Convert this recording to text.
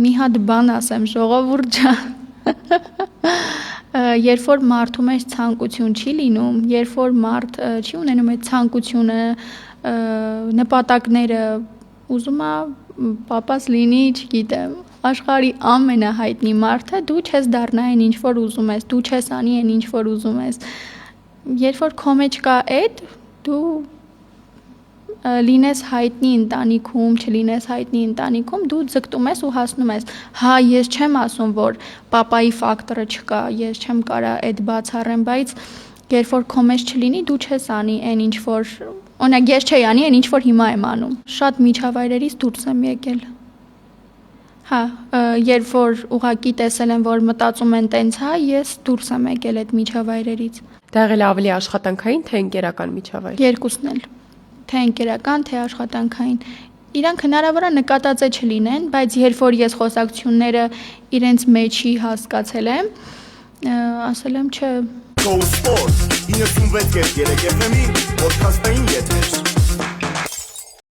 Մի հատ բան ասեմ, ժողովուրդ ջան։ Երբ որ մարդու մեջ ցանկություն չի լինում, երբ որ մարդ չի ունենում այդ ցանկությունը, նպատակները, ուզում է պապաս լինի, չգիտեմ, աշխարհի ամենահայտնի մարդը, դու չես դառնա այն ինչ որ ուզում ես, դու չես անի այն ինչ որ ուզում ես։ Երբ որ քո մեջ կա այդ, դու լինես հայտնի ընտանիքում, չլինես հայտնի ընտանիքում, դու ձգտում ես ու հասնում ես։ Հա, ես չեմ ասում, որ պապայի ֆակտորը չկա, ես չեմ կարա այդ բացառեմ, բայց երբ որ քո մեջ չլինի, դու չես անի այն ինչ որ, օրինակ ես չէի անի այն ինչ որ հիմա եմ անում։ Շատ միջավայրերից դուրս եմ եկել։ Հա, երբ որ ուղղակի տեսել եմ, որ մտածում են տենց, հա, ես դուրս եմ եկել այդ միջավայրերից։ Դա եղել ավելի աշխատանքային, թե ընկերական միջավայր։ Երկուսն էլ, թե ընկերական, թե աշխատանքային։ Իրանք հնարավոր է նկատածը չլինեն, բայց երբ որ ես խոսակցությունները իրենց մեջի հասկացել եմ, ասել եմ, չէ։